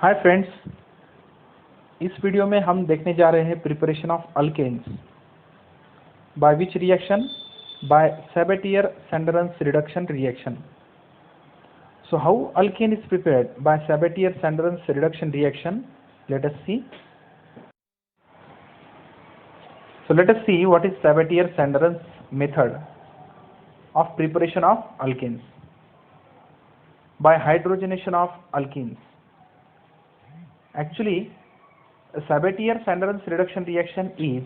Hi friends, इस video में हम देखने जा रहे हैं preparation of alkanes by which reaction, by Sabatier-Sanderson's reduction reaction. So how alkane is prepared by Sabatier-Sanderson's reduction reaction? Let us see. So let us see what is Sabatier-Sanderson's method of preparation of alkenes by hydrogenation of alkenes. Actually, Sabatier-Sanderson's reduction reaction is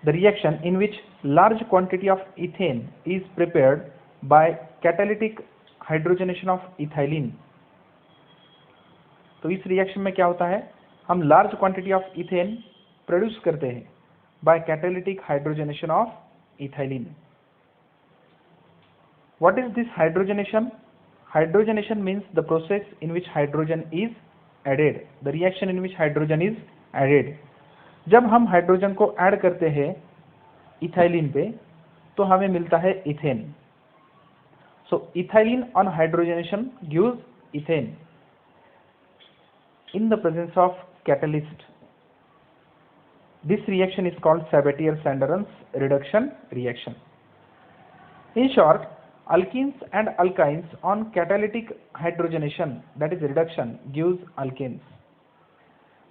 the reaction in which large quantity of ethane is prepared by catalytic hydrogenation of ethylene. तो इस reaction में क्या होता है, हम large quantity of ethane produce करते हैं by catalytic hydrogenation of ethylene. What is this hydrogenation? Hydrogenation means the process in which hydrogen is added, the reaction in which hydrogen is added. जब हम hydrogen को add करते हैं ethylene पे तो हमें मिलता है ethane. So ethylene on hydrogenation gives ethane in the presence of catalyst. This reaction is called Sabatier-Sanderson's reduction reaction. In short, alkenes and alkynes on catalytic hydrogenation, that is reduction, gives alkenes.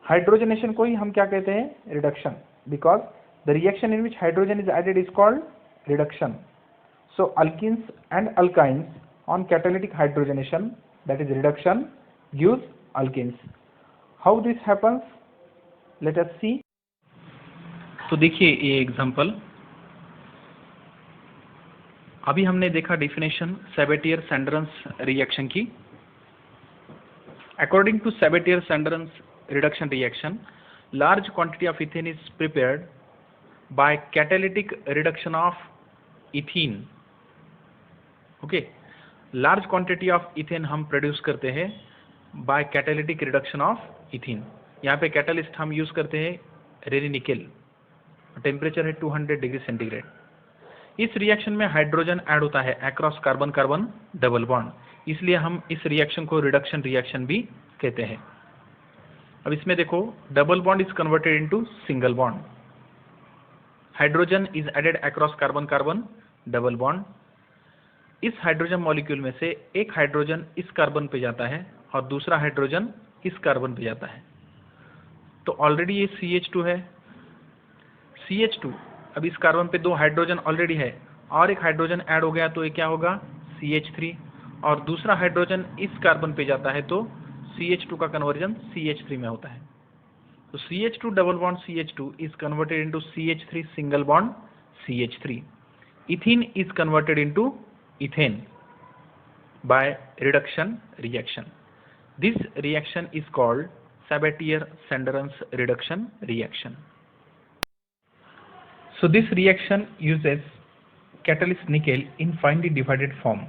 Hydrogenation को ही हम क्या कहते हैं? Reduction, because the reaction in which hydrogen is added is called reduction. So alkenes and alkynes on catalytic hydrogenation, that is reduction, gives alkenes. How this happens? Let us see. तो देखिए ये example. अभी हमने देखा definition Sabatier-Sanderson's reaction की. According to Sabatier-Sanderson's reduction reaction, large quantity of ethane is prepared by catalytic reduction of ethene. Okay, large quantity of ethane हम produce करते हैं by catalytic reduction of ethene. यहाँ पे catalyst हम use करते हैं रेनी nickel. Temperature है 200 degree centigrade. इस रिएक्शन में हाइड्रोजन ऐड होता है across carbon carbon double bond, इसलिए हम इस रिएक्शन को रिडक्शन रिएक्शन भी कहते हैं. अब इसमें देखो, double bond is converted into single bond. Hydrogen is added across carbon carbon double bond. इस हाइड्रोजन मॉलिक्यूल में से एक हाइड्रोजन इस कार्बन पे जाता है और दूसरा हाइड्रोजन इस कार्बन पे जाता है. तो ऑलरेडी ये CH2 है. CH2, अब इस कार्बन पे दो हाइड्रोजन ऑलरेडी है और एक हाइड्रोजन ऐड हो गया तो ये क्या होगा? CH3. और दूसरा हाइड्रोजन इस कार्बन पे जाता है तो CH2 का कन्वर्जन CH3 में होता है. तो CH2 double bond CH2 is converted into CH3 single bond CH3. Ethene is converted into ethane by reduction reaction. This reaction is called Sabatier-Sanderson's reduction reaction. So this reaction uses catalyst nickel in finely divided form.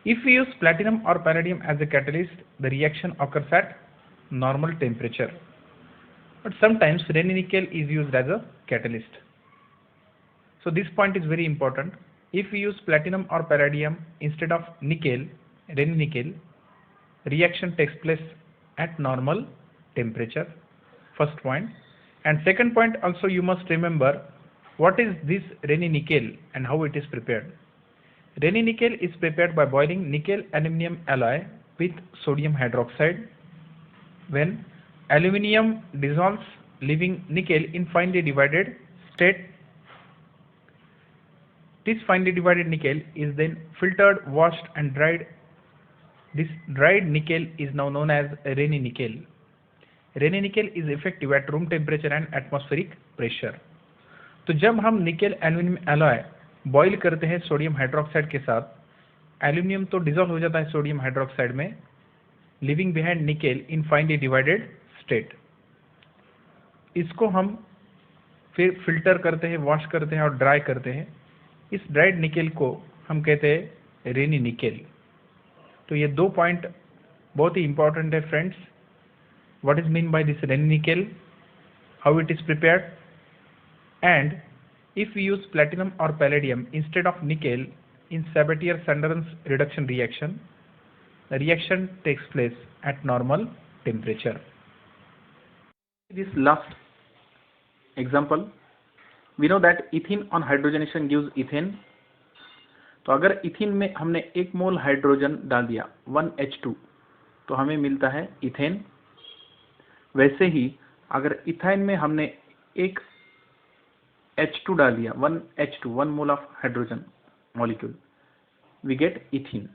If we use platinum or palladium as a catalyst, the reaction occurs at normal temperature. But sometimes Raney nickel is used as a catalyst. So this point is very important. If we use platinum or palladium instead of nickel, Raney nickel, reaction takes place at normal temperature. First point. And second point also, you must remember what is this Raney nickel and how it is prepared. Raney nickel is prepared by boiling nickel aluminum alloy with sodium hydroxide. When aluminium dissolves, leaving nickel in finely divided state, this finely divided nickel is then filtered, washed and dried. This dried nickel is now known as Raney nickel. Raney nickel is effective at room temperature and atmospheric pressure. तो जब हम nickel aluminium alloy boil करते हैं sodium hydroxide के साथ, aluminium तो dissolve हो जाता है सोडियम हाइड्रोक्साइड में, लिविंग बिहाइंड निकेल इन फाइनली डिवाइडेड स्टेट. इसको हम फिर फिल्टर करते हैं, वॉश करते हैं और ड्राई करते हैं. इस ड्राइड निकेल को हम कहते हैं रेनी निकेल. तो ये दो पॉइंट बहुत ही इंपॉर्टेंट है friends. What is mean by this Raney nickel, how it is prepared, and if we use platinum और palladium instead of nickel in Sabatier-Sanderson's reduction reaction, the reaction takes place at normal temperature. This last example, we know that ethene on hydrogenation gives ethane. तो अगर ethene में हमने 1 मोल hydrogen डाल दिया 1H2 तो हमें मिलता है इथेन। वैसे ही अगर इथाइन में हमने 1 H2 डाल दिया 1H2 1 mole of hydrogen molecule, we get ethene.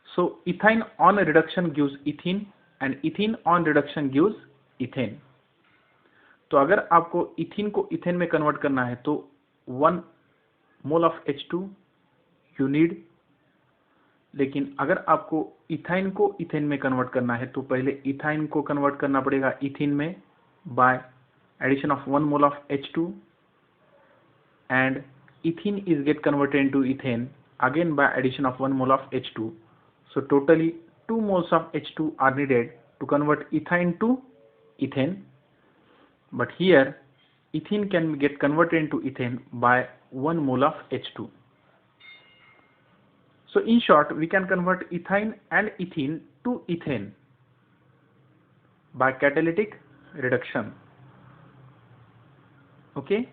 So ethine on reduction gives ethene and ethene on reduction gives ethane. तो अगर आपको इथीन को इथेन में कन्वर्ट करना है तो 1 mole of H2 you need, लेकिन अगर आपको इथाइन को इथेन में कन्वर्ट करना है तो पहले इथाइन को कन्वर्ट करना पड़ेगा इथीन में by addition of 1 mole of H2 and ethene is get converted into ethane again by addition of 1 mole of H2. So totally 2 moles of H2 are needed to convert ethine to ethane. But here ethene can get converted into ethane by 1 mole of H2. So in short, we can convert ethine and ethene to ethane by catalytic reduction. Okay.